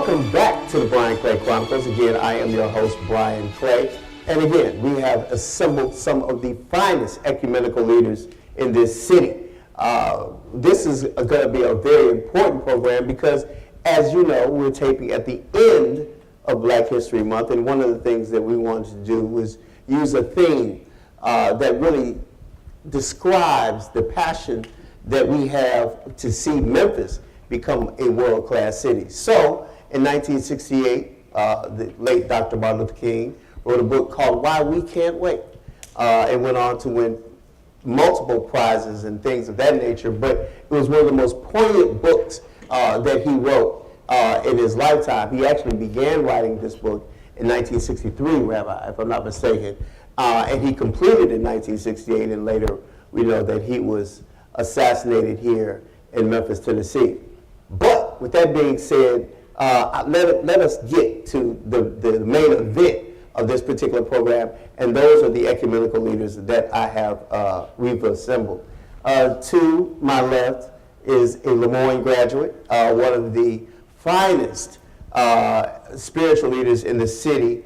Welcome back to the Brian Clay Chronicles. Again, I am your host, Brian Clay. And again, we have assembled some of the finest ecumenical leaders in this city. This is going to be a very important program because, as you know, we're taping at the end of Black History Month, and one of the things that we wanted to do was use a theme that really describes the passion that we have to see Memphis become a world-class city. So, in 1968, the late Dr. Martin Luther King wrote a book called Why We Can't Wait. It went on to win multiple prizes and things of that nature, but it was one of the most poignant books that he wrote in his lifetime. He actually began writing this book in 1963, Rabbi, if I'm not mistaken, and he completed in 1968, and later we know that he was assassinated here in Memphis, Tennessee. But with that being said, let us get to the main event of this particular program, and those are the ecumenical leaders that I have we've assembled. To my left is a Lemoyne graduate, one of the finest spiritual leaders in the city.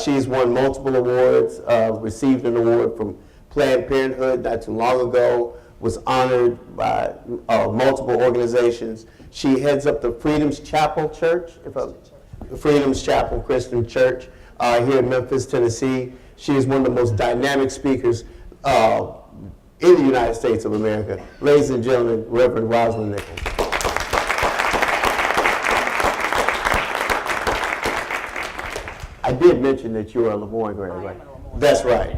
She's won multiple awards, received an award from Planned Parenthood not too long ago, was honored by multiple organizations. She heads up the Freedom's Chapel Church, Freedom's Chapel Christian Church here in Memphis, Tennessee. She is one of the most dynamic speakers in the United States of America. Ladies and gentlemen, Reverend Rosalind Nichols. I did mention that you are a Lemoyne grad, right? That's right.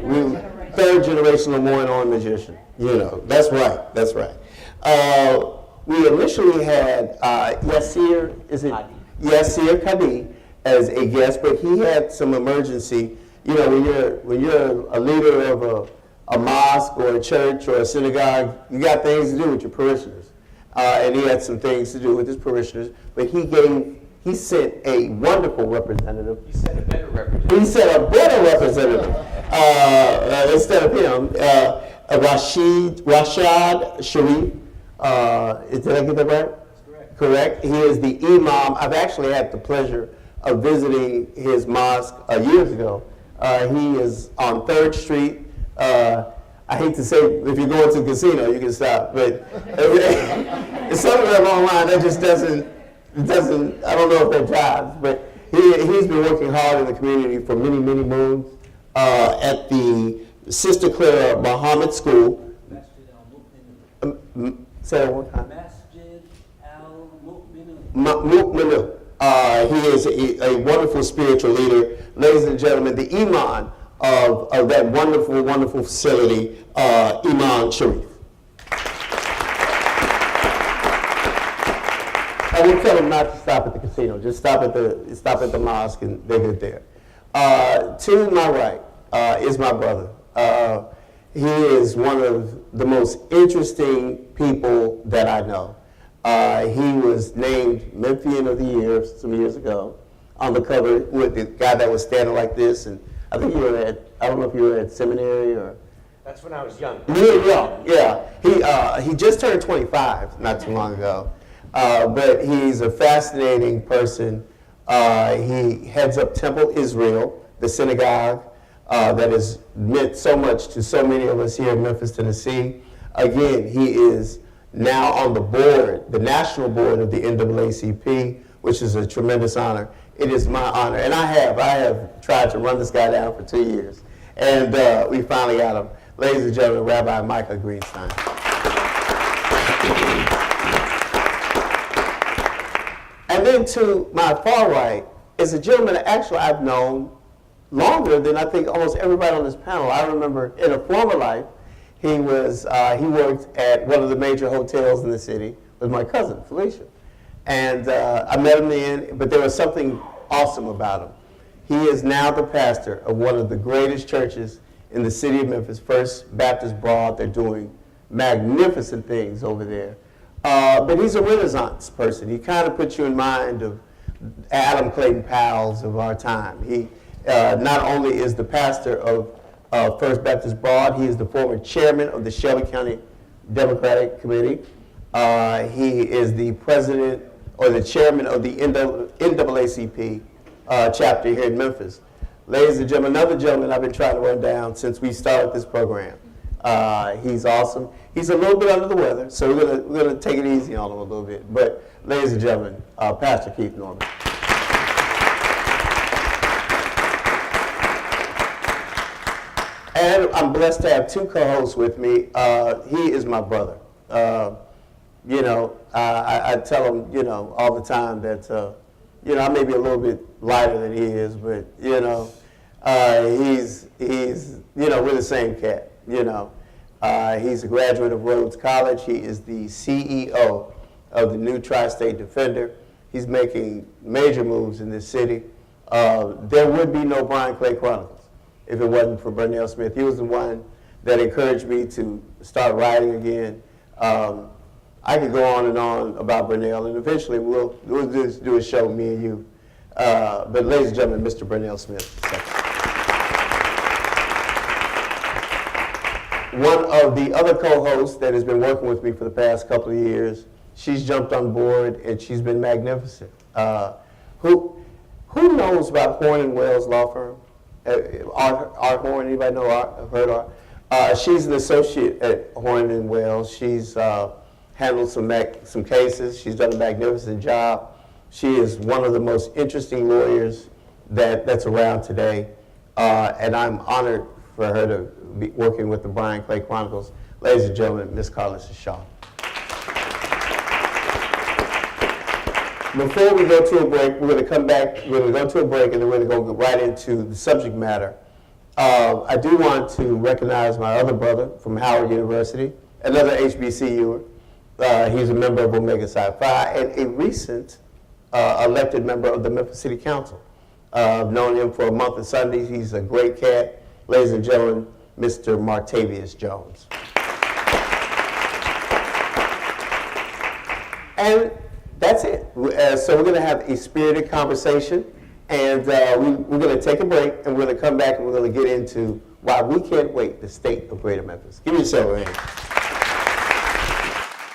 Third generation Lemoyne on magician. You know, that's right. That's right. We initially had Yasir, Yasir Kadi as a guest, but he had some emergency. You know, when you're a leader of a mosque or a church or a synagogue, you got things to do with your parishioners, and he had some things to do with his parishioners. But he sent a wonderful representative. He sent a better representative. He sent a better representative instead of him. Rashad Sharif. Did I get that right? That's correct. Correct. He is the imam. I've actually had the pleasure of visiting his mosque years ago. He is on 3rd Street. I hate to say, if you're going to the casino, you can stop. But it's something that online that just doesn't, I don't know if that jives. But he's been working hard in the community for many, many moons at the Sister Clara Muhammad School. Say that one time. Masjid al-Mu'minu. He is a wonderful spiritual leader. Ladies and gentlemen, the imam of that wonderful, wonderful facility, Imam Sharif. I will tell him not to stop at the casino. Just stop at the mosque, and they're good there. To my right is my brother. He is one of the most interesting people that I know. He was named Memphian of the Year some years ago on the cover with the guy that was standing like this. And I think I don't know if you were at seminary or. That's when I was young. You were young, yeah. He just turned 25 not too long ago. But he's a fascinating person. He heads up Temple Israel, the synagogue that has meant so much to so many of us here in Memphis, Tennessee. Again, he is now on the board, the national board of the NAACP, which is a tremendous honor. It is my honor, and I have tried to run this guy down for 2 years, and we finally got him. Ladies and gentlemen, Rabbi Micah Greenstein. And then to my far right is a gentleman that actually I've known longer than I think almost everybody on this panel. I remember in a former life, he worked at one of the major hotels in the city with my cousin, Felicia. And I met him then, but there was something awesome about him. He is now the pastor of one of the greatest churches in the city of Memphis, First Baptist Broad. They're doing magnificent things over there. But he's a Renaissance person. He kind of puts you in mind of Adam Clayton Powell's of our time. He not only is the pastor of First Baptist Broad, he is the former chairman of the Shelby County Democratic Committee. He is the president or the chairman of the NAACP chapter here in Memphis. Ladies and gentlemen, another gentleman I've been trying to run down since we started this program. He's awesome. He's a little bit under the weather, so we're gonna take it easy on him a little bit. But ladies and gentlemen, Pastor Keith Norman. And I'm blessed to have two co-hosts with me. He is my brother. You know, I tell him, you know, all the time that, you know, I may be a little bit lighter than he is, but, you know, he's, you know, we're the same cat, you know. He's a graduate of Rhodes College. He is the CEO of the new Tri-State Defender. He's making major moves in this city. There would be no Brian Clay Chronicles if it wasn't for Burnell Smith. He was the one that encouraged me to start writing again. I could go on and on about Burnell, and eventually we'll just do a show, me and you. But ladies and gentlemen, Mr. Burnell Smith. One of the other co-hosts that has been working with me for the past couple of years, she's jumped on board and she's been magnificent. Who knows about Horn and Wells Law Firm? Art Horn, anybody know heard Art? She's an associate at Horn and Wells. She's handled some cases. She's done a magnificent job. She is one of the most interesting lawyers that's around today, and I'm honored for her to be working with the Brian Clay Chronicles. Ladies and gentlemen, Ms. Carlissa Shaw. Before we go to a break, we're going to come back, we're going to go to a break, and then we're going to go right into the subject matter. I do want to recognize my other brother from Howard University, another HBCUer. He's a member of Omega Psi Phi and a recent elected member of the Memphis City Council. I've known him for a month of Sundays. He's a great cat. Ladies and gentlemen, Mr. Martavius Jones. And that's it. So we're going to have a spirited conversation, and we're going to take a break, and we're going to come back, and we're going to get into why we can't wait, the state of Greater Memphis. Give me yourself a hand.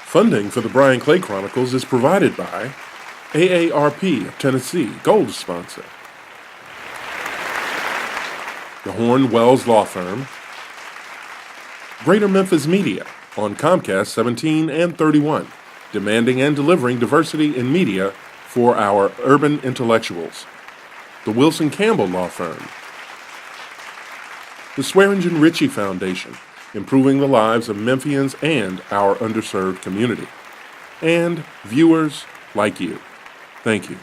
Funding for the Brian Clay Chronicles is provided by AARP of Tennessee, Gold sponsor, the Horn Wells Law Firm, Greater Memphis Media on Comcast 17 and 31, demanding and delivering diversity in media for our urban intellectuals, the Wilson Campbell Law Firm, the Swearingen Ritchie Foundation, improving the lives of Memphians and our underserved community, and viewers like you. Thank you.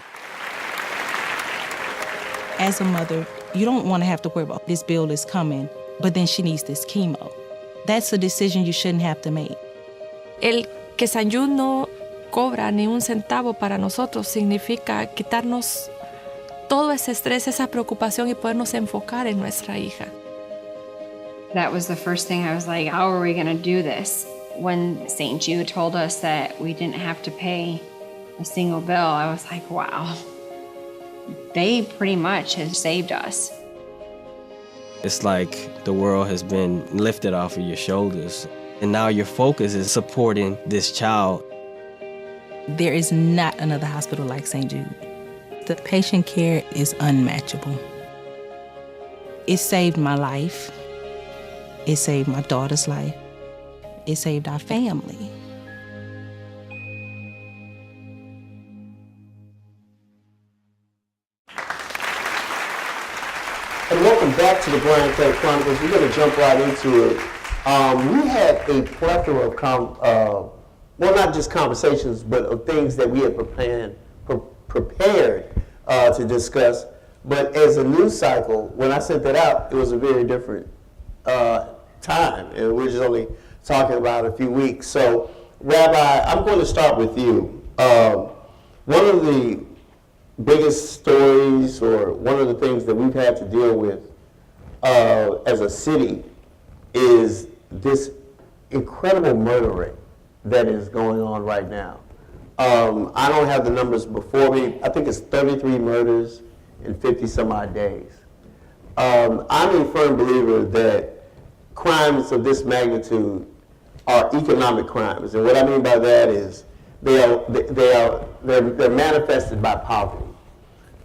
As a mother, you don't want to have to worry about this bill is coming, but then she needs this chemo. That's a decision you shouldn't have to make. El que San Jude no cobra ni un centavo para nosotros significa quitarnos todo ese estrés, esa preocupación y podernos enfocar en nuestra hija. That was the first thing I was like, how are we going to do this? When St. Jude told us that we didn't have to pay a single bill, I was like, wow, they pretty much have saved us. It's like the world has been lifted off of your shoulders, and now your focus is supporting this child. There is not another hospital like St. Jude. The patient care is unmatchable. It saved my life. It saved my daughter's life. It saved our family. And welcome back to the Brian Clay Chronicles. We're going to jump right into it. We had a plethora of, well, not just conversations, but of things that we had prepared to discuss. But as a news cycle, when I sent that out, it was a very different time, and we're just only talking about a few weeks. So, Rabbi, I'm going to start with you. One of the biggest stories, or one of the things that we've had to deal with as a city, is this incredible murder rate that is going on right now. I don't have the numbers before me. I think it's 33 murders in 50 some odd days. I'm a firm believer that crimes of this magnitude are economic crimes, and what I mean by that is they are they're manifested by poverty.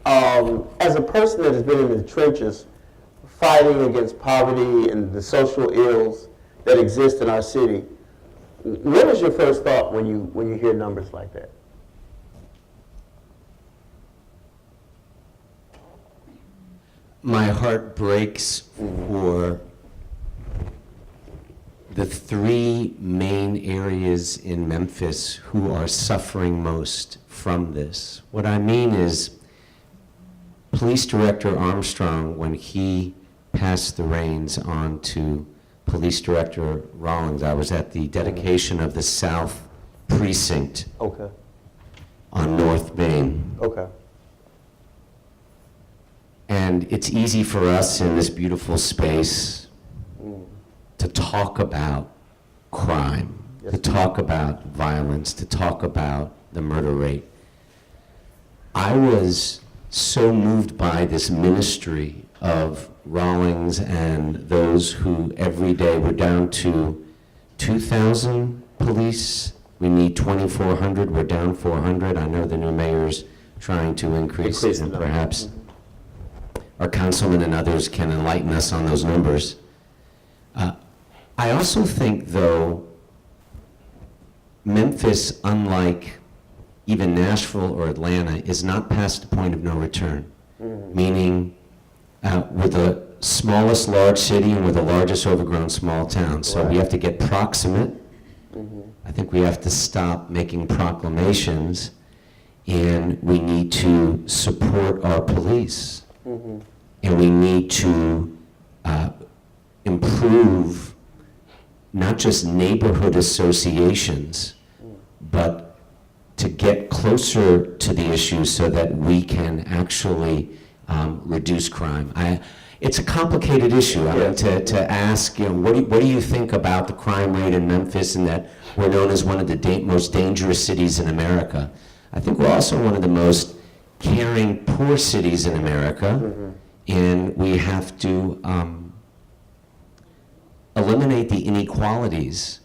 As a person that has been in the trenches fighting against poverty and the social ills that exist in our city, what is your first thought when you hear numbers like that? My heart breaks for the three main areas in Memphis who are suffering most from this. What I mean is, Police Director Armstrong, when he passed the reins on to Police Director Rawlings, I was at the dedication of the South Precinct Okay. on North Main. Okay. And it's easy for us in this beautiful space to talk about crime, Yes. to talk about violence, to talk about the murder rate. I was so moved by this ministry of Rawlings and those who every day we're down to 2,000 police. We need 2,400. We're down 400. I know the new mayor's trying to increase it, and perhaps our councilman and others can enlighten us on those numbers. I also think, though, Memphis, unlike even Nashville or Atlanta, is not past the point of no return. Meaning, we're the smallest large city and we're the largest overgrown small town. So we have to get proximate. I think we have to stop making proclamations, and we need to support our police. And we need to improve not just neighborhood associations, but to get closer to the issues so that we can actually reduce crime. It's a complicated issue. I mean, to ask, what do you think about the crime rate in Memphis, and that we're known as one of the most dangerous cities in America? I think we're also one of the most caring poor cities in America, and we have to eliminate the inequalities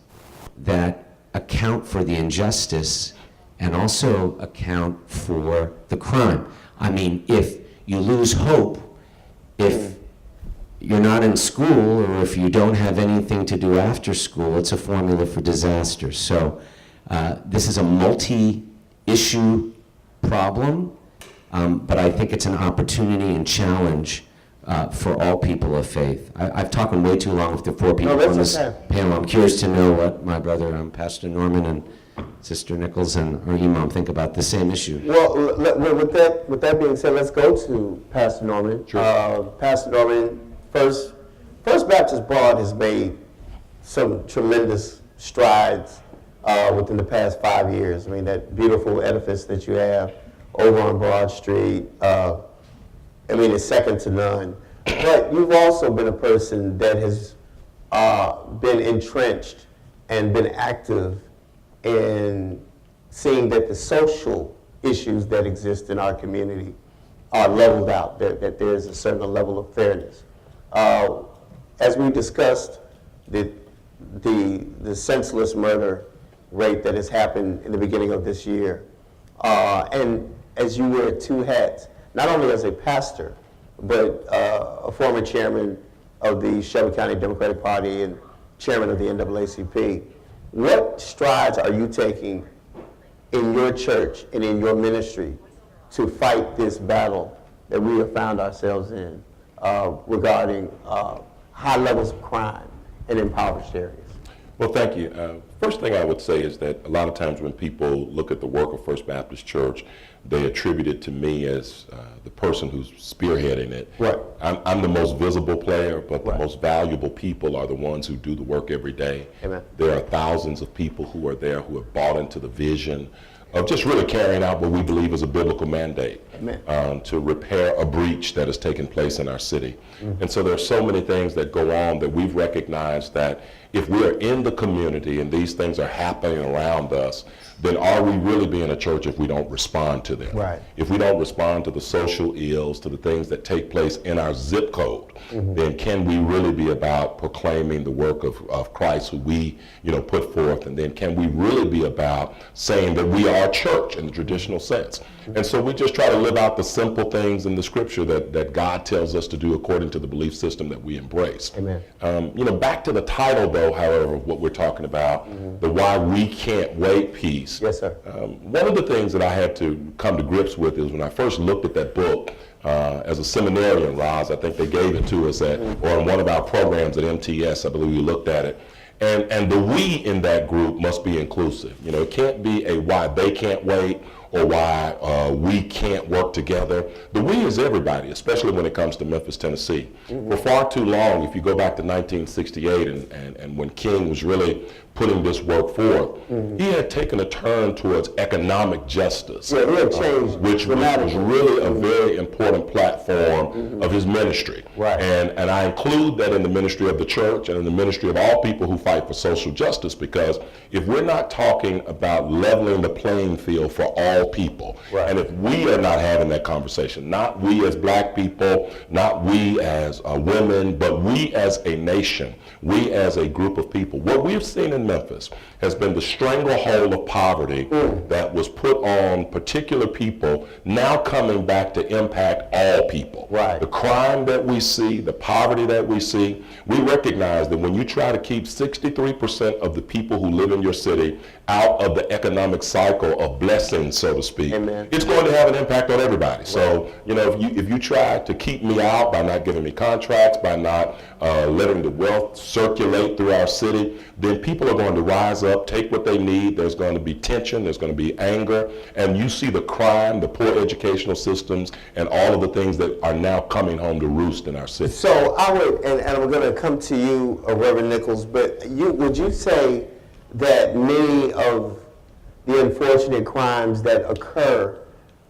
that account for the injustice and also account for the crime. I mean, if you lose hope, if you're not in school, or if you don't have anything to do after school, it's a formula for disaster. So this is a multi-issue problem, but I think it's an opportunity and challenge for all people of faith. I've talked way too long with the four people on this panel. I'm curious to know what my brother, Pastor Norman, and Sister Nichols and our imam think about the same issue. Well, with that being said, let's go to Pastor Norman. Sure. Pastor Norman, First Baptist Broad has made some tremendous strides within the past 5 years. I mean, that beautiful edifice that you have over on Broad Street, it's second to none. But you've also been a person that has been entrenched and been active in seeing that the social issues that exist in our community are leveled out, that there's a certain level of fairness. As we discussed, the senseless murder rate that has happened in the beginning of this year, and as you wear two hats, not only as a pastor, but a former chairman of the Shelby County Democratic Party and chairman of the NAACP, what strides are you taking in your church and in your ministry to fight this battle that we have found ourselves in regarding high levels of crime in impoverished areas? Well, thank you. First thing I would say is that a lot of times when people look at the work of First Baptist Church, they attribute it to me as the person who's spearheading it. Right. I'm the most visible player, but the Right. most valuable people are the ones who do the work every day. Amen. There are thousands of people who are there who have bought into the vision of just really carrying out what we believe is a biblical mandate. to repair a breach that has taken place in our city. And so there are so many things that go on that we've recognized that if we're in the community and these things are happening around us, then are we really being a church if we don't respond to them? Right. If we don't respond to the social ills, to the things that take place in our zip code, then can we really be about proclaiming the work of Christ who we, put forth? And then can we really be about saying that we are a church in the traditional sense? And so we just try to live out the simple things in the scripture that God tells us to do according to the belief system that we embrace. Amen. Back to the title though, however, of what we're talking about, the why we can't wait piece. Yes, sir. One of the things that I had to come to grips with is when I first looked at that book, as a seminarian, Roz, I think they gave it to us or in one of our programs at MTS, I believe we looked at it. And the we in that group must be inclusive. It can't be a why they can't wait or why we can't work together. The we is everybody, especially when it comes to Memphis, Tennessee. For far too long, if you go back to 1968 and when King was really putting this work forth, he had taken a turn towards economic justice, Yeah, he had changed which was really a very important platform of his ministry. Right. And I include that in the ministry of the church and in the ministry of all people who fight for social justice, because if we're not talking about leveling the playing field for all people, Right. and if we are not having that conversation, not we as black people, not we as women, but we as a nation, we as a group of people, what we've seen in Memphis has been the stranglehold of poverty that was put on particular people now coming back to impact all people. Right. The crime that we see, the poverty that we see, we recognize that when you try to keep 63% of the people who live in your city out of the economic cycle of blessings, so to speak, Amen. it's going to have an impact on everybody. So, if you try to keep me out by not giving me contracts, by not letting the wealth circulate through our city, then people are going to rise up, take what they need. There's going to be tension, there's going to be anger, and you see the crime, the poor educational systems, and all of the things that are now coming home to roost in our city. So I would, and I'm going to come to you, Reverend Nichols, but would you say that many of the unfortunate crimes that occur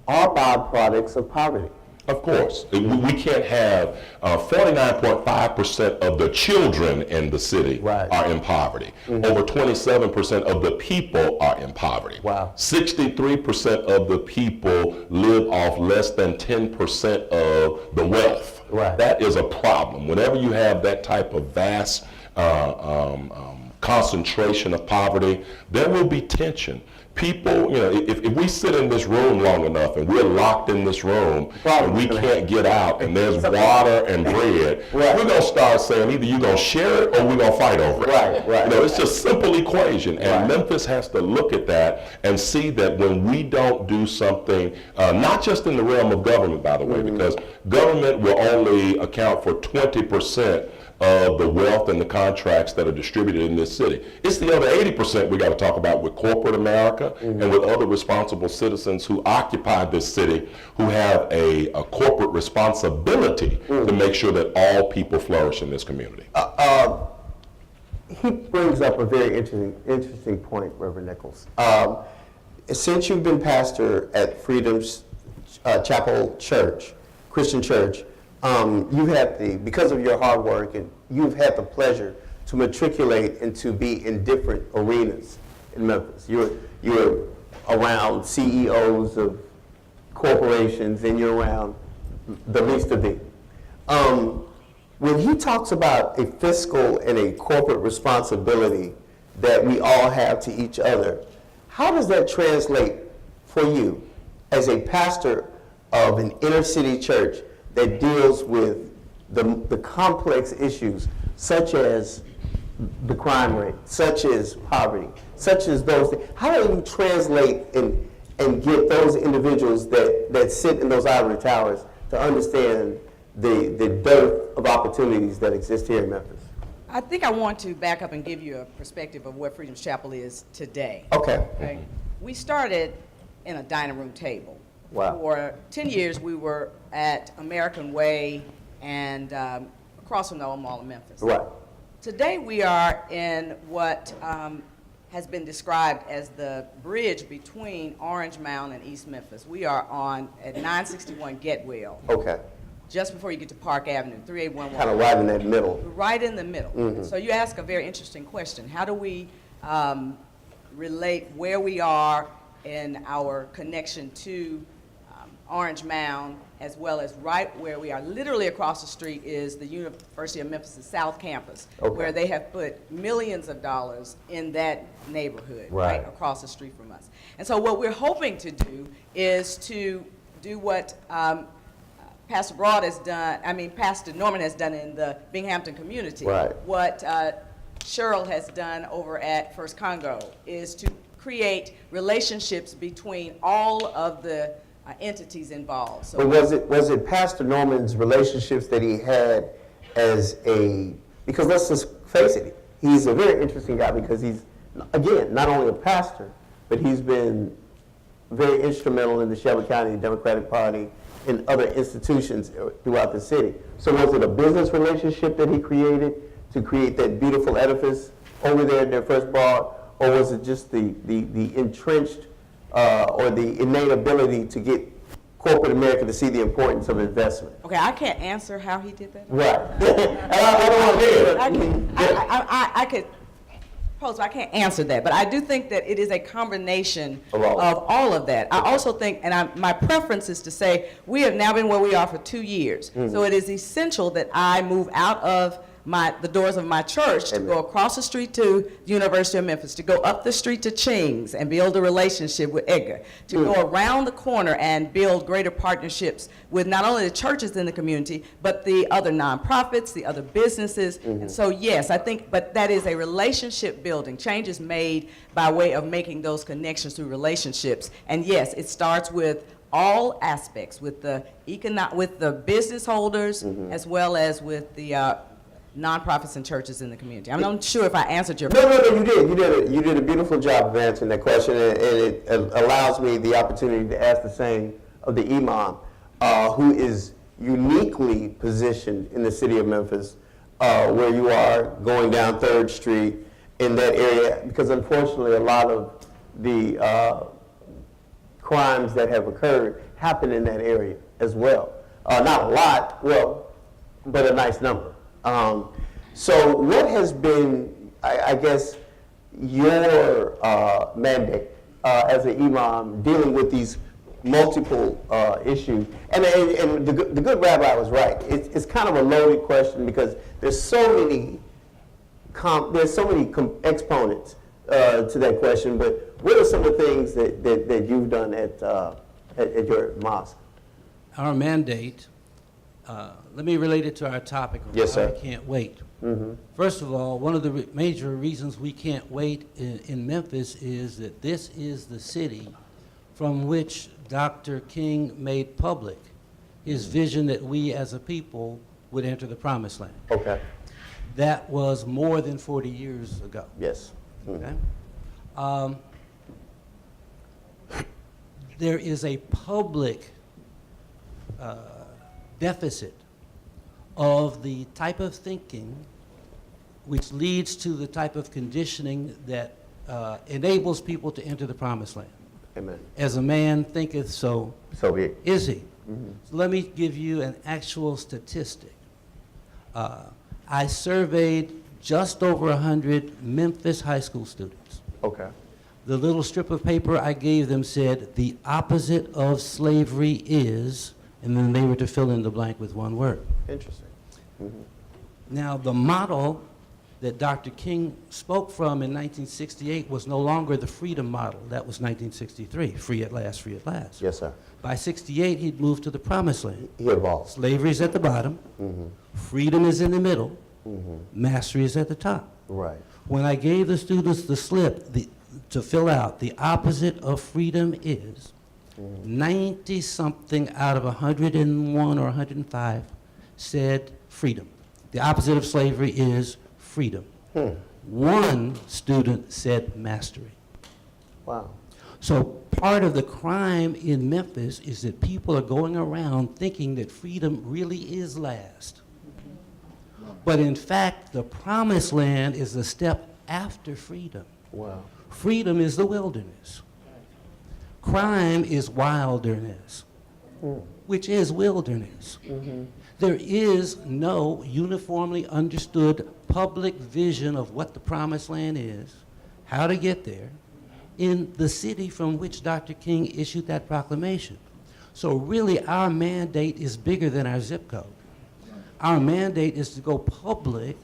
are byproducts of poverty? Of course. We can't have 49.5% of the children in the city Right. are in poverty. Over 27% of the people are in poverty. Wow. 63% of the people live off less than 10% of the wealth. Right. That is a problem. Whenever you have that type of vast concentration of poverty, there will be tension. People, if we sit in this room long enough and we're locked in this room and we can't get out and there's water and bread, Right. we're going to start saying either you're going to share it or we're going to fight over it. Right. It's just a simple equation. And Right. Memphis has to look at that and see that when we don't do something, not just in the realm of government, by the way, because government will only account for 20% of the wealth and the contracts that are distributed in this city. It's the other 80% we got to talk about with corporate America and with other responsible citizens who occupy this city, who have a corporate responsibility to make sure that all people flourish in this community. He brings up a very interesting point, Reverend Nichols. Since you've been pastor at Freedom's Chapel Church, Christian Church, you've had because of your hard work, and you've had the pleasure to matriculate and to be in different arenas in Memphis. You're around CEOs of corporations, and you're around the least of thee. When he talks about a fiscal and a corporate responsibility that we all have to each other, how does that translate for you as a pastor of an inner city church that deals with the complex issues such as the crime rate, such as poverty, such as those things? How do you translate and get those individuals that sit in those ivory towers to understand the dearth of opportunities that exist here in Memphis? I think I want to back up and give you a perspective of what Freedom's Chapel is today. Okay. We started in a dining room table. Wow. For 10 years, we were at American Way and across from the Old Mall of Memphis. Right. Today, we are in what has been described as the bridge between Orange Mound and East Memphis. We are at 961 Getwell, Okay. just before you get to Park Avenue, 3811. Kind of right in that middle. Right in the middle. So you ask a very interesting question. How do we relate where we are in our connection to Orange Mound, as well as right where we are, literally across the street, is the University of Memphis' South Campus, Okay. where they have put millions of dollars in that neighborhood, right across the street from us. And so what we're hoping to do is to do what Pastor Norman has done in the Binghamton community. Right. What Cheryl has done over at First Congo is to create relationships between all of the entities involved. So But was it Pastor Norman's relationships that he had because let's just face it, he's a very interesting guy because he's, again, not only a pastor, but he's been very instrumental in the Shelby County Democratic Party and other institutions throughout the city. So was it a business relationship that he created to create that beautiful edifice over there in their first bar, or was it just the entrenched or the innate ability to get corporate America to see the importance of investment? Okay, I can't answer how he did that. Right. I don't want to hear it. I could pose, but I can't answer that. But I do think that it is a combination Of of all. all of that. I also think, and my preference is to say, we have now been where we are for 2 years. So it is essential that I move out of the doors of my church to go across the street to the University of Memphis, to go up the street to Ching's and build a relationship with Edgar, to go around the corner and build greater partnerships with not only the churches in the community, but the other nonprofits, the other businesses. And so, yes, I think, but that is a relationship building. Change is made by way of making those connections through relationships. And yes, it starts with all aspects, with the business holders, as well as with the nonprofits and churches in the community. I'm not sure if I answered your question. No, you did a beautiful job of answering that question, and it allows me the opportunity to ask the same of the imam, who is uniquely positioned in the city of Memphis, where you are going down 3rd Street in that area, because unfortunately a lot of the crimes that have occurred happen in that area as well. Not a lot, but a nice number. So what has been, I guess, your mandate as an imam dealing with these multiple issues? And the good rabbi was right. It's kind of a loaded question because there's so many exponents to that question. But what are some of the things that you've done at your mosque? Our mandate. Let me relate it to our topic. Yes, sir. I can't wait. First of all, one of the major reasons we can't wait in Memphis is that this is the city from which Dr. King made public his vision that we as a people would enter the promised land. Okay. That was more than 40 years ago. Yes. Okay? There is a public deficit of the type of thinking which leads to the type of conditioning that enables people to enter the promised land. Amen. As a man thinketh, so So be it. is he. So let me give you an actual statistic. I surveyed just over 100 Memphis high school students. Okay. The little strip of paper I gave them said, the opposite of slavery is, and then they were to fill in the blank with one word. Interesting. Now, the model that Dr. King spoke from in 1968 was no longer the freedom model. That was 1963, free at last, free at last. Yes, sir. By 68, he'd moved to the promised land. He evolved. Slavery is at the bottom, freedom is in the middle, mastery is at the top. Right. When I gave the students the slip to fill out, the opposite of freedom is, 90-something out of 101 or 105 said freedom. The opposite of slavery is freedom. One student said mastery. Wow. So part of the crime in Memphis is that people are going around thinking that freedom really is last. But in fact, the promised land is a step after freedom. Wow. Freedom is the wilderness. Crime is wilderness, which is wilderness. There is no uniformly understood public vision of what the promised land is, how to get there, in the city from which Dr. King issued that proclamation. So really, our mandate is bigger than our zip code. Our mandate is to go public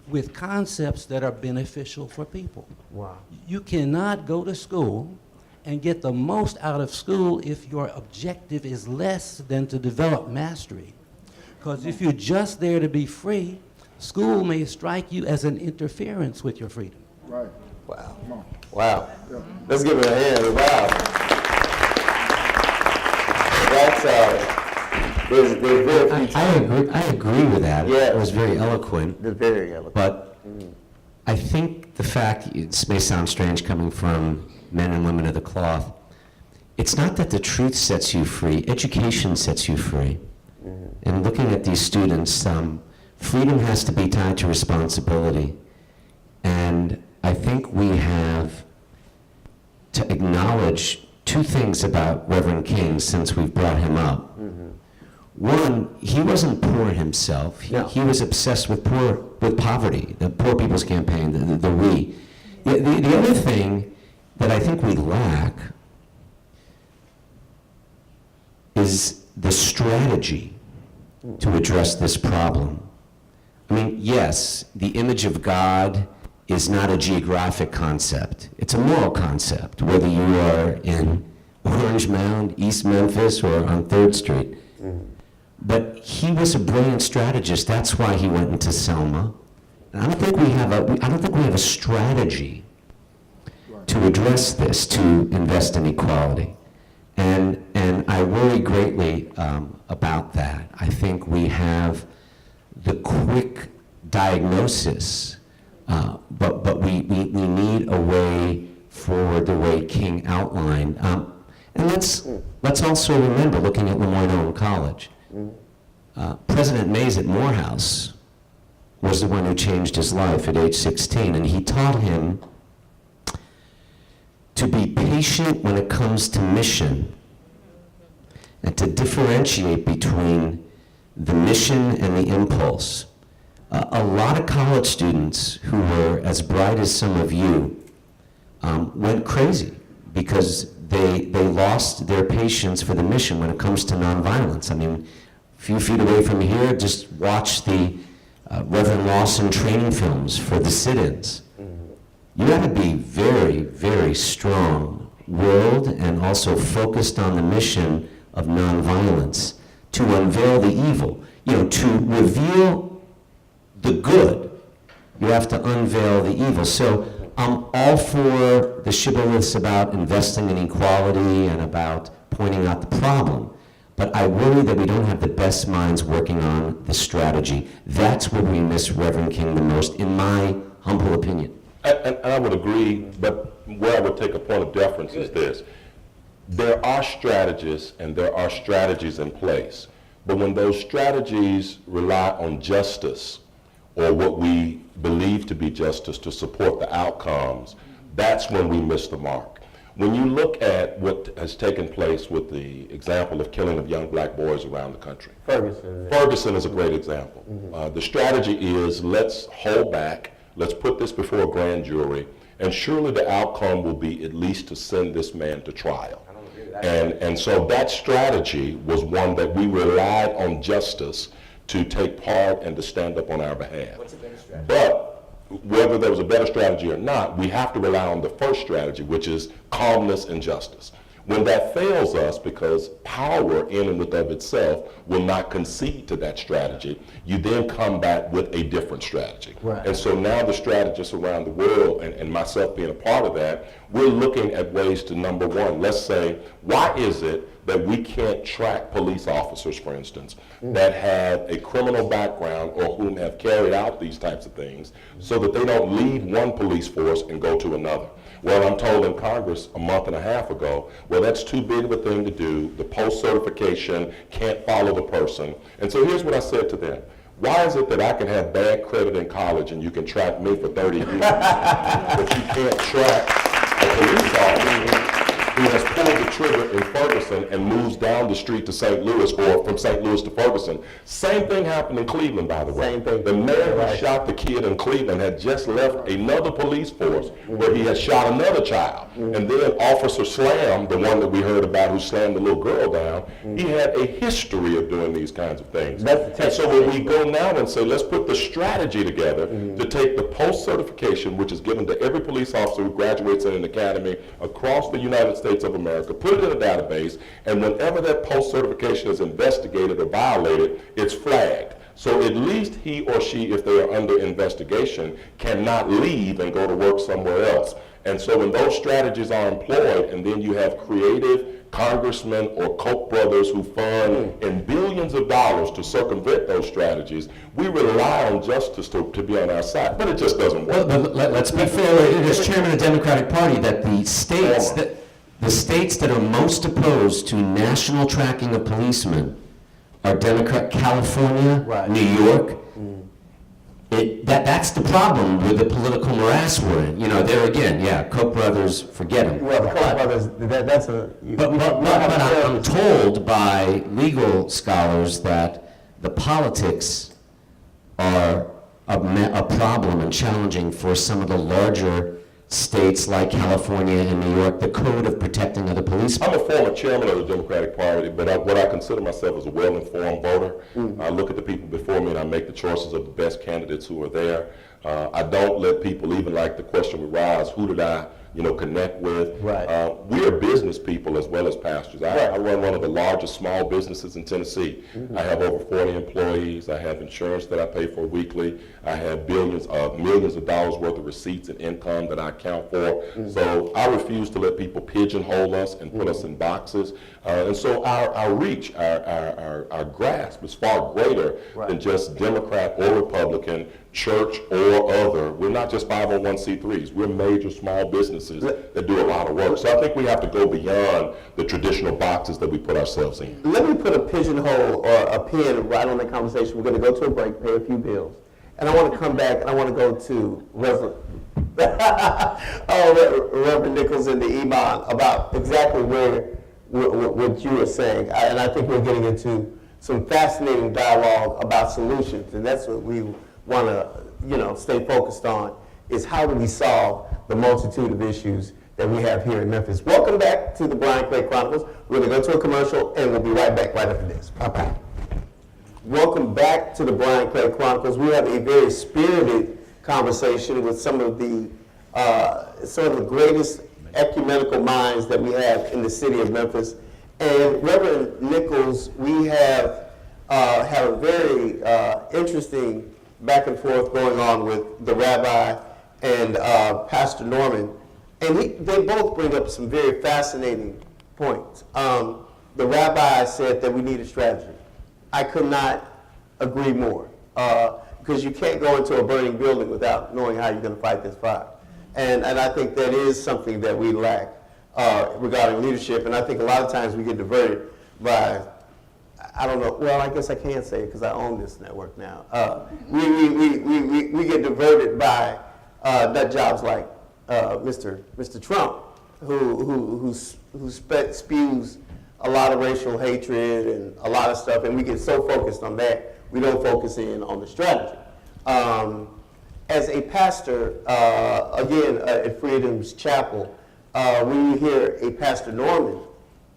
with concepts that are beneficial for people. Wow. You cannot go to school and get the most out of school if your objective is less than to develop mastery. Because if you're just there to be free, school may strike you as an interference with your freedom. Right. Wow. Come on. Wow. Yeah. Let's give it a hand. Wow. That's, there's very few I agree with that. Yeah. It was very eloquent. They're very eloquent. But I think the fact, it may sound strange coming from men and women of the cloth, it's not that the truth sets you free, education sets you free. And looking at these students, freedom has to be tied to responsibility. And I think we have to acknowledge two things about Reverend King since we've brought him up. One, he wasn't poor himself. He was obsessed with poverty, the Poor People's Campaign, the we. The other thing that I think we lack is the strategy to address this problem. I mean, yes, the image of God is not a geographic concept. It's a moral concept, whether you are in Orange Mound, East Memphis, or on 3rd Street. But he was a brilliant strategist. That's why he went into Selma. And I don't think we have a strategy to address this, to invest in equality. And I worry greatly about that. I think we have the quick diagnosis, but we need a way forward the way King outlined. And let's also remember, looking at Lemoyne Owen College, President Mays at Morehouse was the one who changed his life at age 16, and he taught him to be patient when it comes to mission, and to differentiate between the mission and the impulse. A lot of college students who were as bright as some of you went crazy because they lost their patience for the mission when it comes to nonviolence. I mean, a few feet away from here, just watch the Reverend Lawson training films for the sit-ins. You have to be very, very strong-willed and also focused on the mission of nonviolence to unveil the evil. You know, to reveal the good, you have to unveil the evil. So I'm all for the shibboleths about investing in equality and about pointing out the problem. But I worry that we don't have the best minds working on the strategy. That's where we miss Reverend King the most, in my humble opinion. And I would agree, but where I would take a point of deference is this. There are strategists and there are strategies in place. But when those strategies rely on justice or what we believe to be justice to support the outcomes, that's when we miss the mark. When you look at what has taken place with the example of killing of young black boys around the country, Ferguson is a great example. The strategy is, let's hold back, let's put this before a grand jury, and surely the outcome will be at least to send this man to trial. And so that strategy was one that we relied on justice to take part and to stand up on our behalf. But whether there was a better strategy or not, we have to rely on the first strategy, which is calmness and justice. When that fails us, because power in and of itself will not concede to that strategy, you then come back with a different strategy. Right. And so now the strategists around the world, and myself being a part of that, we're looking at ways to, number one, let's say, why is it that we can't track police officers, for instance, that have a criminal background or whom have carried out these types of things so that they don't leave one police force and go to another? Well, I'm told in Congress a month and a half ago, well, that's too big of a thing to do. The post-certification can't follow the person. And so here's what I said to them. Why is it that I can have bad credit in college and you can track me for 30 years, but you can't track a police officer who has pulled the trigger in Ferguson and moves down the street to St. Louis, or from St. Louis to Ferguson. Same thing happened in Cleveland, by the way. Same thing. The man who shot the kid in Cleveland had just left another police force where he had shot another child. And then Officer Slam, the one that we heard about who slammed the little girl down, he had a history of doing these kinds of things. And so when we go now and say, let's put the strategy together to take the post-certification, which is given to every police officer who graduates in an academy across the United States of America, put it in a database, and whenever that post-certification is investigated or violated, it's flagged. So at least he or she, if they are under investigation, cannot leave and go to work somewhere else. And so when those strategies are employed, and then you have creative congressmen or Koch brothers who fund in billions of dollars to circumvent those strategies, we rely on justice to be on our side, but it just doesn't work. Well, let's be fair, as chairman of the Democratic Party, that the states that are most opposed to national tracking of policemen are Democrat, California, New York. That's the problem with the political morass we're in. You know, there again, Koch brothers, forget them. Well, the Koch brothers, that's a... But I'm told by legal scholars that the politics are a problem and challenging for some of the larger states like California and New York, the code of protecting other policemen. I'm a former chairman of the Democratic Party, but what I consider myself as a well-informed voter. I look at the people before me and I make the choices of the best candidates who are there. I don't let people even like the question would rise, who did I connect with? We are business people as well as pastors. I run one of the largest small businesses in Tennessee. I have over 40 employees. I have insurance that I pay for weekly. I have millions of dollars worth of receipts and income that I account for. So I refuse to let people pigeonhole us and put us in boxes. And so our reach, our grasp is far greater than just Democrat or Republican, church or other. We're not just 501c3s. We're major small businesses that do a lot of work. So I think we have to go beyond the traditional boxes that we put ourselves in. Let me put a pigeonhole or a pin right on the conversation. We're going to go to a break, pay a few bills. And I want to come back and I want to go to Reverend Nichols and the Imam about exactly what you were saying. And I think we're getting into some fascinating dialogue about solutions. And that's what we want to stay focused on, is how do we solve the multitude of issues that we have here in Memphis. Welcome back to the Brian Clay Chronicles. We're going to go to a commercial and we'll be right back right after this. Bye-bye. Welcome back to the Brian Clay Chronicles. We have a very spirited conversation with some of the greatest ecumenical minds that we have in the city of Memphis. And Reverend Nichols, we have a very interesting back and forth going on with the rabbi and Pastor Norman. And they both bring up some very fascinating points. The rabbi said that we need a strategy. I could not agree more, because you can't go into a burning building without knowing how you're going to fight this fire. And I think that is something that we lack regarding leadership. And I think a lot of times we get diverted by, I don't know, well, I guess I can't say it because I own this network now. We get diverted by nut jobs like Mr. Trump, who spews a lot of racial hatred and a lot of stuff, and we get so focused on that, we don't focus in on the strategy. As a pastor, again, at Freedom's Chapel, when you hear a Pastor Norman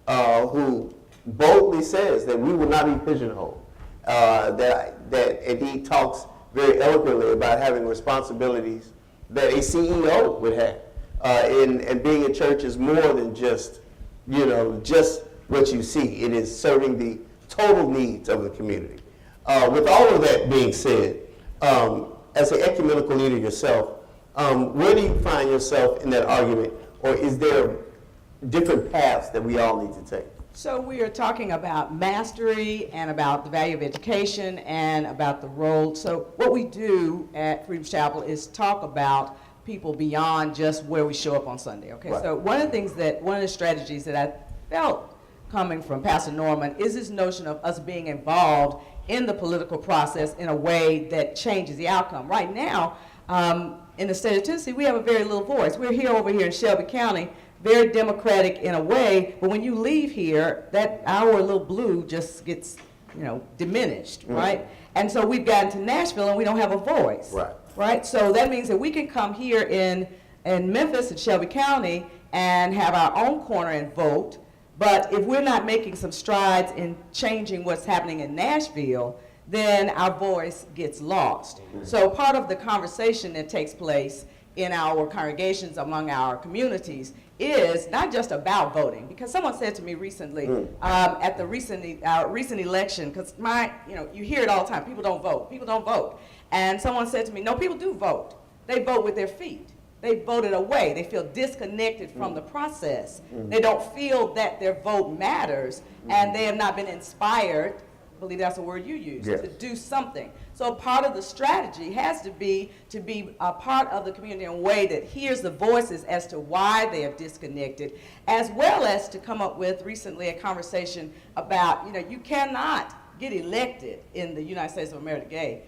who boldly says that we will not be pigeonholed, and he talks very eloquently about having responsibilities that a CEO would have, and being a church is more than just what you see. It is serving the total needs of the community. With all of that being said, as an ecumenical leader yourself, where do you find yourself in that argument, or is there different paths that we all need to take? So we are talking about mastery and about the value of education and about the role. So what we do at Freedom's Chapel is talk about people beyond just where we show up on Sunday, okay? Right. So one of the strategies that I felt coming from Pastor Norman is this notion of us being involved in the political process in a way that changes the outcome. Right now, in the state of Tennessee, we have a very little voice. We're here over here in Shelby County, very democratic in a way, but when you leave here, that our little blue just gets, diminished, right? And so we've gotten to Nashville and we don't have a voice. Right? So that means that we can come here in Memphis and Shelby County and have our own corner and vote, but if we're not making some strides in changing what's happening in Nashville, then our voice gets lost. So part of the conversation that takes place in our congregations among our communities is not just about voting, because someone said to me recently at the recent election, because you hear it all the time, people don't vote. And someone said to me, no, people do vote. They vote with their feet. They voted away. They feel disconnected from the process. They don't feel that their vote matters, and they have not been inspired, I believe that's the word you used, to do something. So part of the strategy has to be a part of the community in a way that hears the voices as to why they are disconnected, as well as to come up with recently a conversation about, you cannot get elected in the United States of America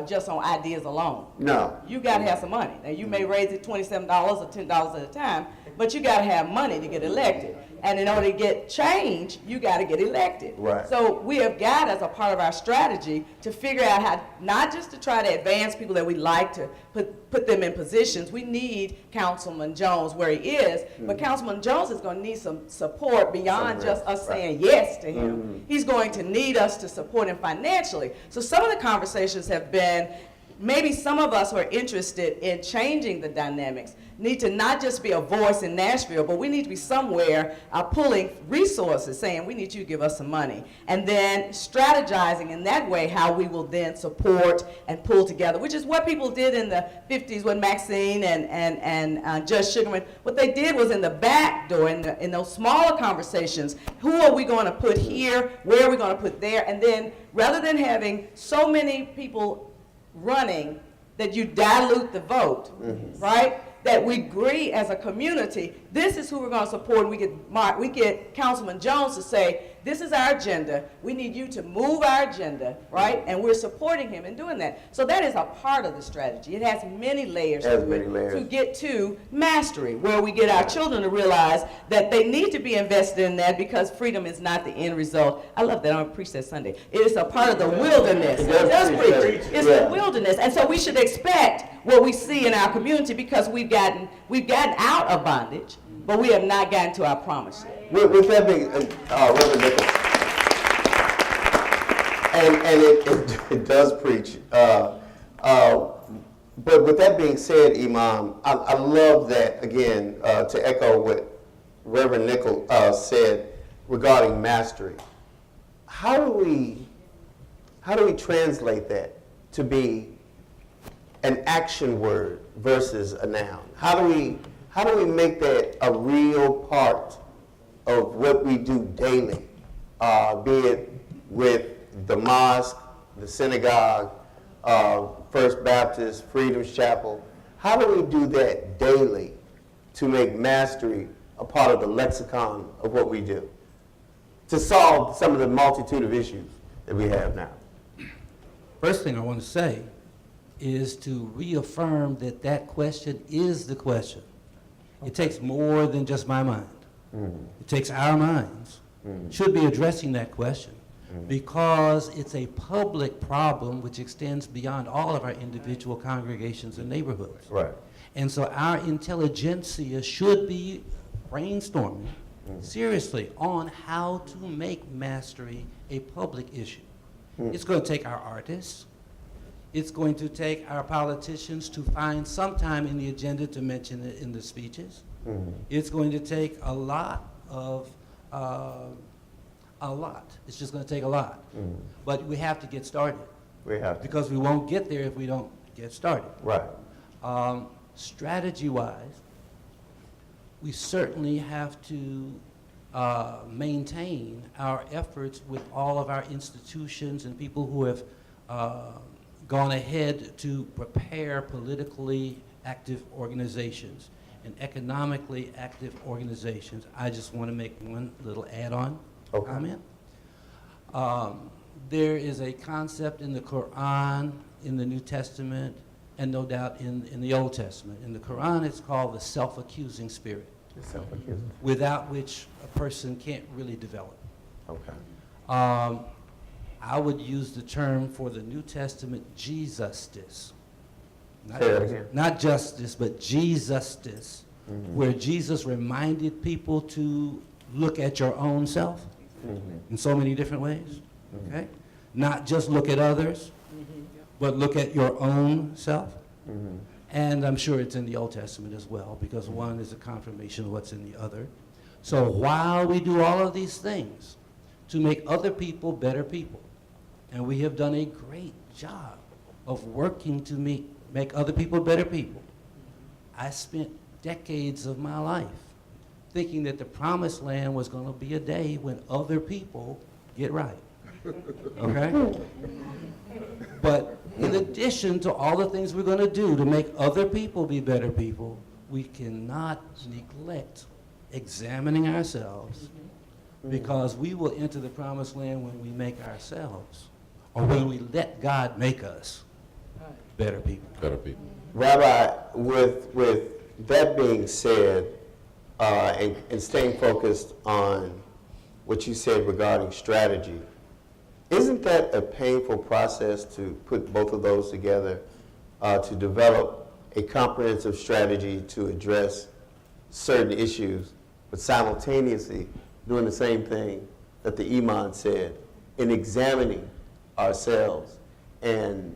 just on ideas alone. No. You got to have some money. Now, you may raise it $27 or $10 at a time, but you got to have money to get elected. And in order to get change, you got to get elected. Right. So we have got, as a part of our strategy, to figure out how, not just to try to advance people that we like to put them in positions. We need Councilman Jones where he is, but Councilman Jones is going to need some support beyond just us saying yes to him. He's going to need us to support him financially. So some of the conversations have been, maybe some of us who are interested in changing the dynamics need to not just be a voice in Nashville, but we need to be somewhere pulling resources, saying we need you to give us some money, and then strategizing in that way how we will then support and pull together, which is what people did in the 50s when Maxine and Judge Sugarman, what they did was in the back door, in those smaller conversations, who are we going to put here, where are we going to put there, and then rather than having so many people running that you dilute the vote, right? That we agree as a community, this is who we're going to support, and we get Councilman Jones to say, this is our agenda, we need you to move our agenda, right? And we're supporting him in doing that. So that is a part of the strategy. It has many layers to get to mastery, where we get our children to realize that they need to be invested in that, because freedom is not the end result. I love that. I'm going to preach that Sunday. It is a part of the wilderness. It does preach. It's the wilderness. And so we should expect what we see in our community, because we've gotten out of bondage, but we have not gotten to our promise yet. With that being, Reverend Nichols, and it does preach. But with that being said, Imam, I love that, again, to echo what Reverend Nichols said regarding mastery. How do we translate that to be an action word versus a noun? How do we make that a real part of what we do daily, be it with the mosque, the synagogue, First Baptist, Freedom's Chapel? How do we do that daily to make mastery a part of the lexicon of what we do, to solve some of the multitude of issues that we have now? First thing I want to say is to reaffirm that that question is the question. It takes more than just my mind. It takes our minds. Should be addressing that question, because it's a public problem which extends beyond all of our individual congregations and neighborhoods. Right. And so our intelligentsia should be brainstorming seriously on how to make mastery a public issue. It's going to take our artists. It's going to take our politicians to find some time in the agenda to mention it in the speeches. It's going to take a lot. It's just going to take a lot. But we have to get started. We have to. Because we won't get there if we don't get started. Right. Strategy-wise, we certainly have to maintain our efforts with all of our institutions and people who have gone ahead to prepare politically active organizations and economically active organizations. I just want to make one little add-on comment. There is a concept in the Quran, in the New Testament, and no doubt in the Old Testament. In the Quran, it's called the self-accusing spirit, without which a person can't really develop. Okay. I would use the term for the New Testament, Jesus-tis. Say that again. Not justice, but Jesus-tis, where Jesus reminded people to look at your own self in so many different ways, okay? Not just look at others, but look at your own self. And I'm sure it's in the Old Testament as well, because one is a confirmation of what's in the other. So while we do all of these things to make other people better people, and we have done a great job of working to make other people better people, I spent decades of my life thinking that the promised land was going to be a day when other people get right. Okay? But in addition to all the things we're going to do to make other people be better people, we cannot neglect examining ourselves, because we will enter the promised land when we make ourselves, or when we let God make us better people. Better people. Rabbi, with that being said, and staying focused on what you said regarding strategy, isn't that a painful process to put both of those together, to develop a comprehensive strategy to address certain issues, but simultaneously doing the same thing that the Imam said in examining ourselves and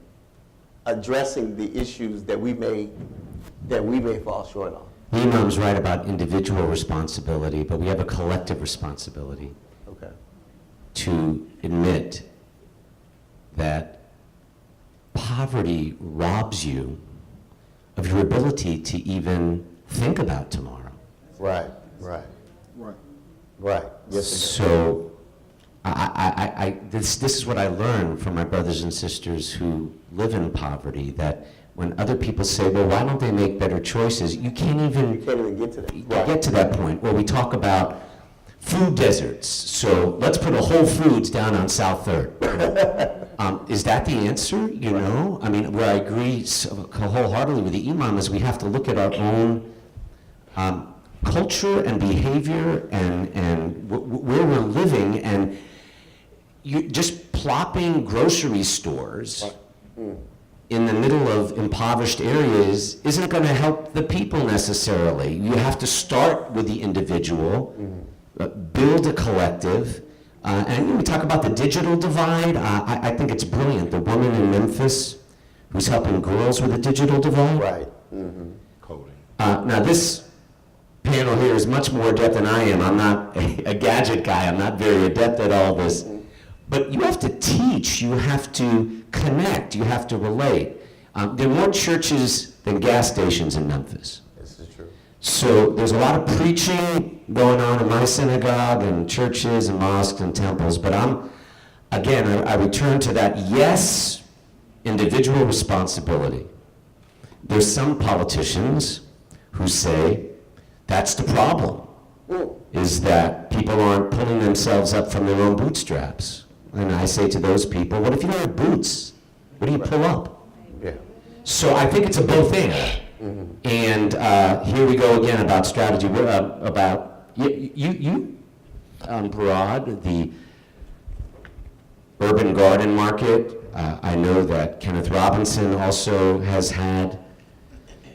addressing the issues that we may fall short on? The Imam's right about individual responsibility, but we have a collective responsibility. Okay. To admit that poverty robs you of your ability to even think about tomorrow. Right. Yes, So this is what I learned from my brothers and sisters who live in poverty, that when other people say, well, why don't they make better choices? You can't even get to that. Get to that point where we talk about food deserts. So let's put a Whole Foods down on South 3rd. Is that the answer? You know? I mean, where I agree wholeheartedly with the Imam is we have to look at our own culture and behavior and where we're living, and you just plopping grocery stores in the middle of impoverished areas isn't going to help the people necessarily. You have to start with the individual, build a collective, and we talk about the digital divide. I think it's brilliant. The woman in Memphis who's helping girls with the digital divide. Right. Coding. Now this panel here is much more adept than I am. I'm not a gadget guy. I'm not very adept at all this. But you have to teach, you have to connect, you have to relate. There are more churches than gas stations in Memphis. This is true. So there's a lot of preaching going on in my synagogue and churches and mosques and temples, but I return to that, yes, individual responsibility. There's some politicians who say that's the problem, is that people aren't pulling themselves up from their own bootstraps. And I say to those people, what if you don't have boots? What do you pull up? Yeah. So I think it's a both and. And here we go again about strategy. We're about, you broad, the urban garden market. I know that Kenneth Robinson also has had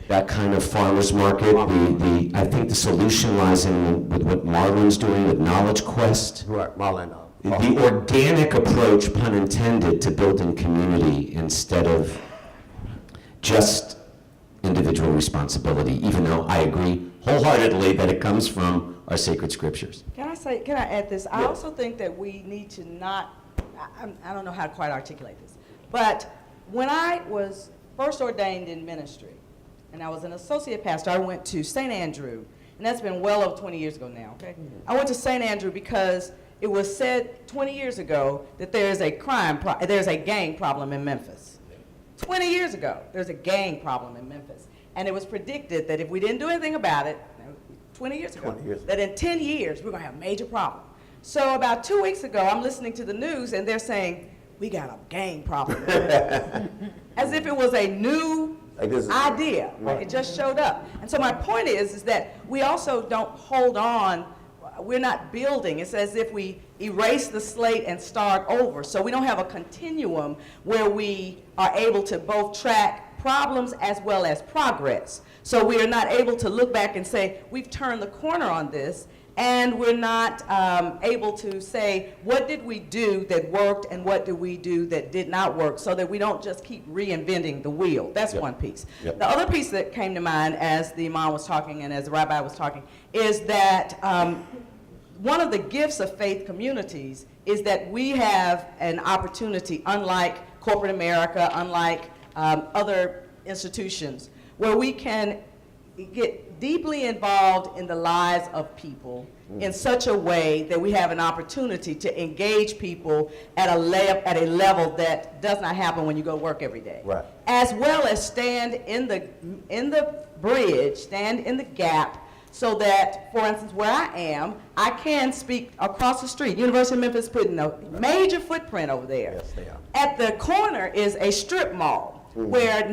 that kind of farmer's market. I think the solution lies in with what Marlon's doing with Knowledge Quest. Right, Marlon. The organic approach, pun intended, to building community instead of just individual responsibility, even though I agree wholeheartedly that it comes from our sacred scriptures. Can I add this? I also think that we need to not, I don't know how to quite articulate this, but when I was first ordained in ministry, and I was an associate pastor, I went to St. Andrew, and that's been well over 20 years ago now, okay? I went to St. Andrew because it was said 20 years ago that there's a gang problem in Memphis. 20 years ago, there's a gang problem in Memphis. And it was predicted that if we didn't do anything about it, 20 years ago, that in 10 years, we're gonna have a major problem. So about 2 weeks ago, I'm listening to the news and they're saying, we got a gang problem. As if it was a new Like this is idea. It just showed up. And so my point is that we also don't hold on. We're not building. It's as if we erase the slate and start over. So we don't have a continuum where we are able to both track problems as well as progress. So we are not able to look back and say, we've turned the corner on this, and we're not able to say, what did we do that worked and what did we do that did not work, so that we don't just keep reinventing the wheel. That's one piece. The other piece that came to mind as the imam was talking and as the rabbi was talking is that one of the gifts of faith communities is that we have an opportunity, unlike corporate America, unlike other institutions, where we can get deeply involved in the lives of people in such a way that we have an opportunity to engage people at a level that does not happen when you go to work every day. Right. As well as stand in the bridge, stand in the gap, so that, for instance, where I am, I can speak across the street. University of Memphis putting a major footprint over there. Yes, they are. At the corner is a strip mall, where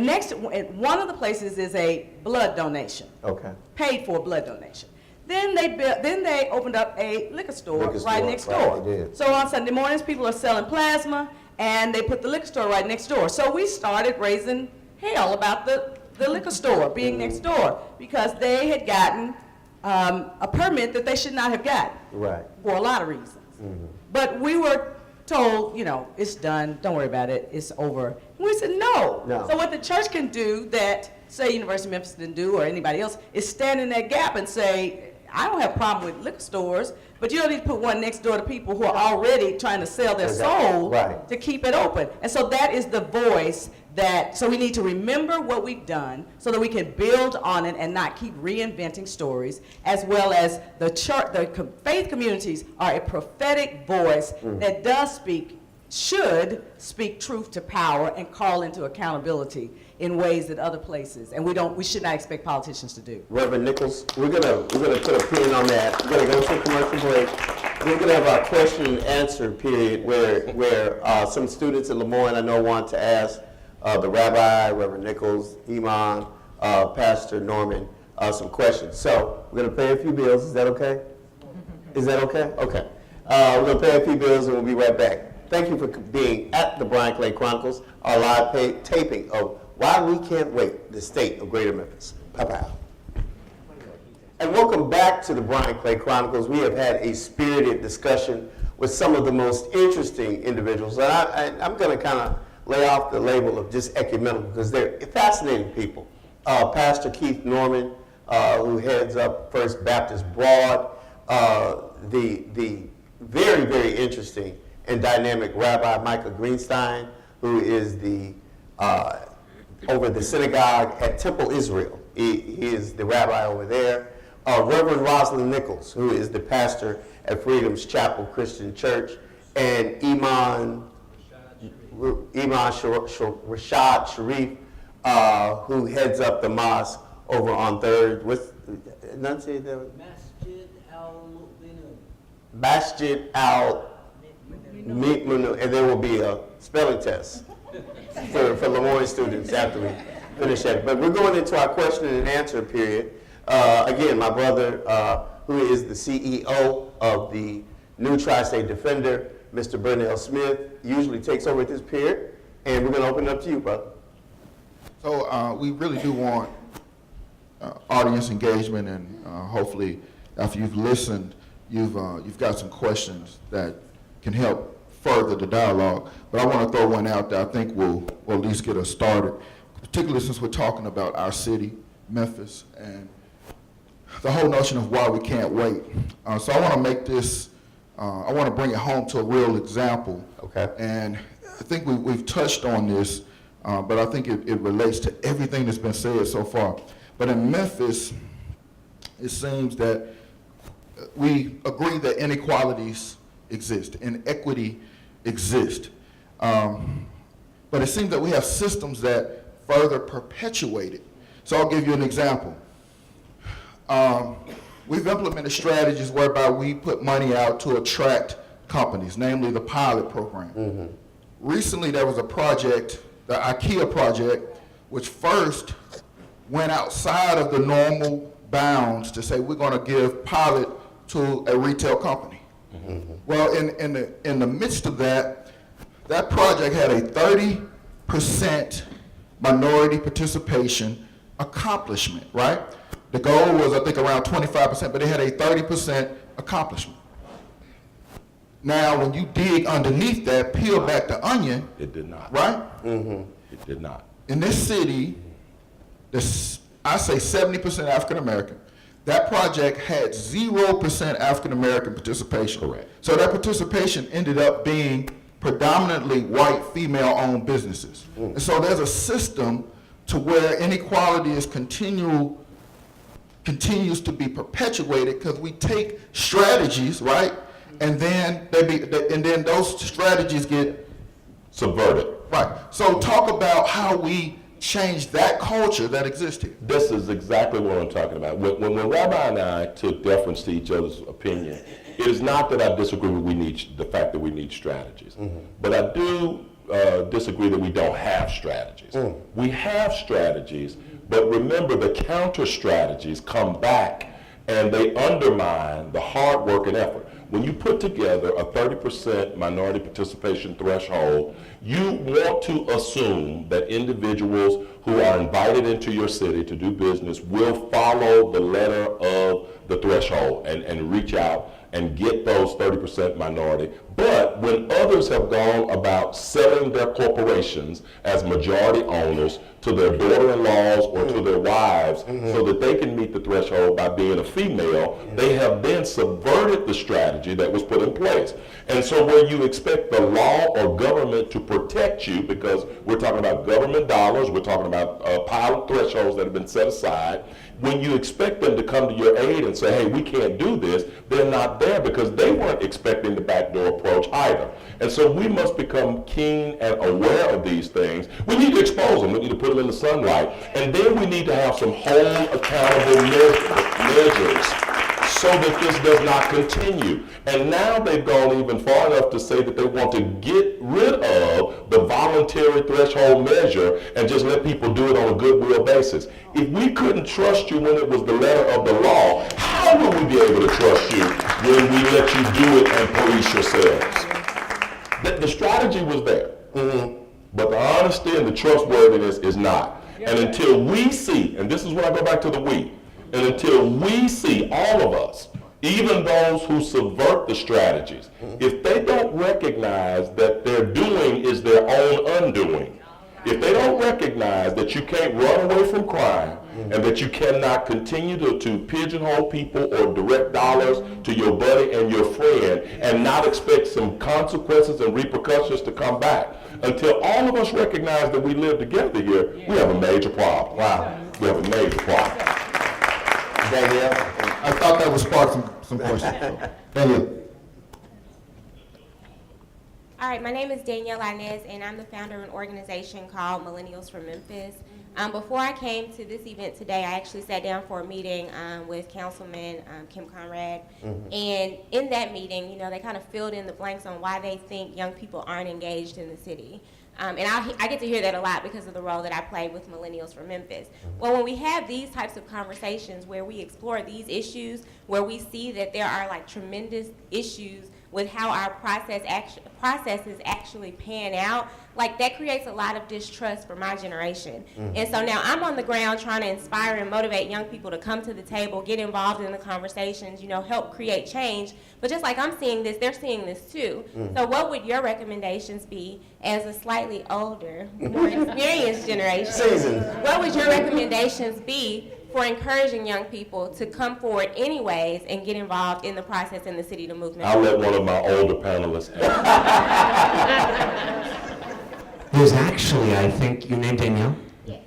one of the places is a blood donation. Okay. Paid for blood donation. Then they opened up a liquor store right next door. They did. So on Sunday mornings, people are selling plasma, and they put the liquor store right next door. So we started raising hell about the liquor store being next door, because they had gotten a permit that they should not have gotten. Right. For a lot of reasons. But we were told, it's done, don't worry about it, it's over. And we said no. So what the church can do that, say, University of Memphis didn't do, or anybody else, is stand in that gap and say, I don't have a problem with liquor stores, but you don't need to put one next door to people who are already trying to sell their soul to keep it open. And so that is the voice so we need to remember what we've done so that we can build on it and not keep reinventing stories, as well as the faith communities are a prophetic voice that should speak truth to power and call into accountability in ways that other places, and we should not expect politicians to do. Reverend Nichols, we're gonna put a pin on that. We're gonna go to a commercial break. We're gonna have our question and answer period where some students in Lemoyne I know want to ask the rabbi, Reverend Nichols, Iman, Pastor Norman some questions. So we're gonna pay a few bills. Is that okay? Is that okay? Okay. We're gonna pay a few bills and we'll be right back. Thank you for being at the Brian Clay Chronicles, our live taping of Why We Can't Wait, the State of Greater Memphis. Bye-bye. And welcome back to the Brian Clay Chronicles. We have had a spirited discussion with some of the most interesting individuals. And I'm going to kind of lay off the label of just ecumenical because they're fascinating people. Pastor Keith Norman, who heads up First Baptist Broad, the very, very interesting and dynamic Rabbi Michael Greenstein, who is over the synagogue at Temple Israel. He is the rabbi over there. Reverend Rosalind Nichols, who is the pastor at Freedom's Chapel Christian Church, and Rashad Sharif, who heads up the mosque over on 3rd. Enunciate that? Masjid Al-Mimunu, and there will be a spelling test for Lemoyne students after we finish that. But we're going into our question and answer period. Again, my brother, who is the CEO of the new Tri-State Defender, Mr. Burnell Smith, usually takes over at this period, and we're going to open it up to you, brother. So we really do want audience engagement, and hopefully, after you've listened, you've got some questions that can help further the dialogue. But I want to throw one out that I think will at least get us started, particularly since we're talking about our city, Memphis, and the whole notion of why we can't wait. So I want to make this, I want to bring it home to a real example. Okay. And I think we've touched on this, but I think it relates to everything that's been said so far. But in Memphis, it seems that we agree that inequalities exist, inequity exists. But it seems that we have systems that further perpetuate it. So I'll give you an example. We've implemented strategies whereby we put money out to attract companies, namely the pilot program. Recently there was a project, the IKEA project, which first went outside of the normal bounds to say we're going to give pilot to a retail company. Well, in the midst of that, that project had a 30% minority participation accomplishment, right? The goal was, I think, around 25%, but it had a 30% accomplishment. Now, when you dig underneath that, peel back the onion. It did not. Right? It did not. In this city, I say 70% African American. That project had 0% African American participation. Correct. So that participation ended up being predominantly white, female-owned businesses. And so there's a system to where inequality is continues to be perpetuated because we take strategies, right, and then those strategies get Subverted. right. So talk about how we change that culture that exists here. This is exactly what I'm talking about. When Rabbi and I took deference to each other's opinion, it is not that I disagree with the fact that we need strategies, but I do disagree that we don't have strategies. We have strategies, but remember the counter strategies come back and they undermine the hard work and effort. When you put together a 30% minority participation threshold, you want to assume that individuals who are invited into your city to do business will follow the letter of the threshold and reach out and get those 30% minority. But when others have gone about selling their corporations as majority owners to their daughter-in-laws or to their wives so that they can meet the threshold by being a female, they have then subverted the strategy that was put in place. And so where you expect the law or government to protect you, because we're talking about government dollars, we're talking about pilot thresholds that have been set aside, when you expect them to come to your aid and say, hey, we can't do this, they're not there because they weren't expecting the backdoor approach either. And so we must become keen and aware of these things. We need to expose them. We need to put them in the sunlight. And then we need to have some whole accountable measures so that this does not continue. And now they've gone even far enough to say that they want to get rid of the voluntary threshold measure and just let people do it on a goodwill basis. If we couldn't trust you when it was the letter of the law, how will we be able to trust you when we let you do it and police yourselves? The strategy was there, but the honesty and the trustworthiness is not. And until we see, and this is where I go back to the we, and until we see, all of us, even those who subvert the strategies, if they don't recognize that their doing is their own undoing, if they don't recognize that you can't run away from crime and that you cannot continue to pigeonhole people or direct dollars to your buddy and your friend and not expect some consequences and repercussions to come back, until all of us recognize that we live together here, we have a major problem. Wow, we have a major problem. Danielle, I thought that would spark some questions. Danielle. All right, my name is Danielle Inez, and I'm the founder of an organization called Millennials from Memphis. Before I came to this event today, I actually sat down for a meeting with Councilman Kim Conrad. And in that meeting, you know, they kind of filled in the blanks on why they think young people aren't engaged in the city. And I get to hear that a lot because of the role that I play with Millennials from Memphis. Well, when we have these types of conversations where we explore these issues, where we see that there are like tremendous issues with how our processes actually pan out, like that creates a lot of distrust for my generation. And so now I'm on the ground trying to inspire and motivate young people to come to the table, get involved in the conversations, you know, help create change. But just like I'm seeing this, they're seeing this too. So what would your recommendations be as a slightly older, more experienced generation? What would your recommendations be for encouraging young people to come forward anyways and get involved in the process in the city to move? I'll let one of my older panelists answer. There's actually, I think, your name Danielle? Yes.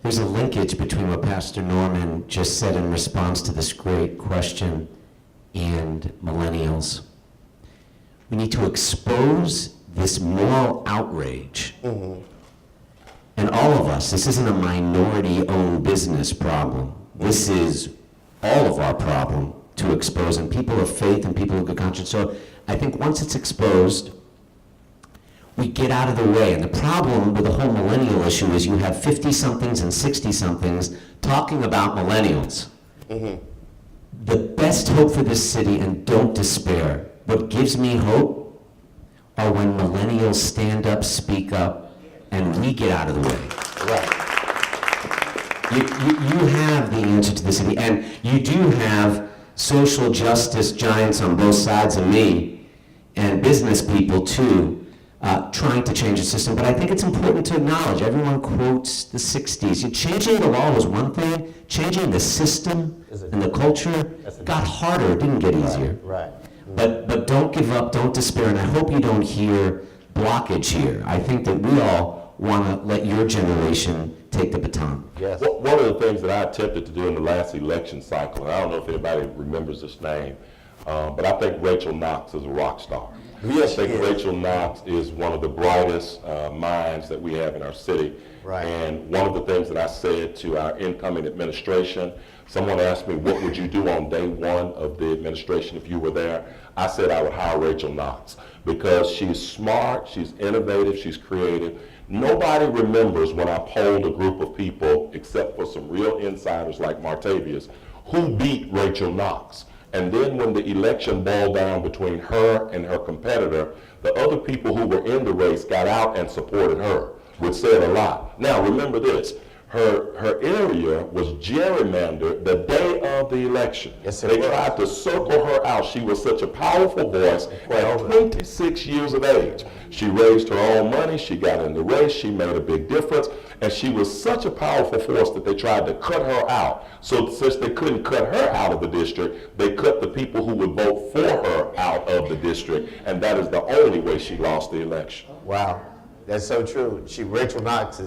There's a linkage between what Pastor Norman just said in response to this great question and millennials. We need to expose this moral outrage. And all of us, this isn't a minority-owned business problem. This is all of our problem to expose, and people of faith and people of good conscience. So I think once it's exposed, we get out of the way. And the problem with the whole millennial issue is you have 50-somethings and 60-somethings talking about millennials. The best hope for this city, and don't despair, what gives me hope are when millennials stand up, speak up, and we get out of the way. Right. You have the answer to the city, and you do have social justice giants on both sides of me, and business people too, trying to change the system. But I think it's important to acknowledge, everyone quotes the 60s. Changing the law was one thing, changing the system and the culture got harder, it didn't get easier. Right. But don't give up, don't despair, and I hope you don't hear blockage here. I think that we all want to let your generation take the baton. Yes. One of the things that I attempted to do in the last election cycle, and I don't know if anybody remembers this name, but I think Rachel Knox is a rock star. Yes, I think she is. Rachel Knox is one of the brightest minds that we have in our city. Right. And one of the things that I said to our incoming administration, someone asked me, what would you do on day one of the administration if you were there? I said I would hire Rachel Knox because she's smart, she's innovative, she's creative. Nobody remembers when I polled a group of people, except for some real insiders like Martavius, who beat Rachel Knox. And then when the election boiled down between her and her competitor, the other people who were in the race got out and supported her, which said a lot. Now remember this, her area was gerrymandered the day of the election. Yes, it they was. tried to circle her out. She was such a powerful voice at 26 years of age. She raised her own money, she got in the race, she made a big difference, and she was such a powerful force that they tried to cut her out. So since they couldn't cut her out of the district, they cut the people who would vote for her out of the district, and that is the only way she lost the election. Wow. That's so true. Rachel Knox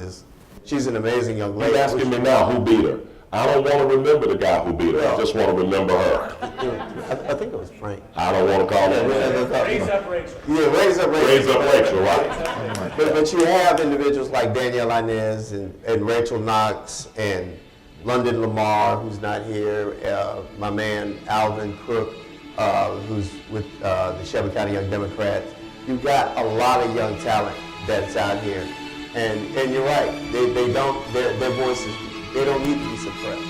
she's an amazing young lady. You're asking me now who beat her. I don't want to remember the guy who beat her. I just want to remember her. I think it was Frank. I don't want to call her. Raise up Rachel. Yeah, raise up Rachel. Raise up Rachel, right. But you have individuals like Danielle Inez and Rachel Knox and London Lamar, who's not here, my man Alvin Crook, who's with the Shelby County Young Democrats. You've got a lot of young talent that's out here. And you're right, their voices, they don't need to be suppressed.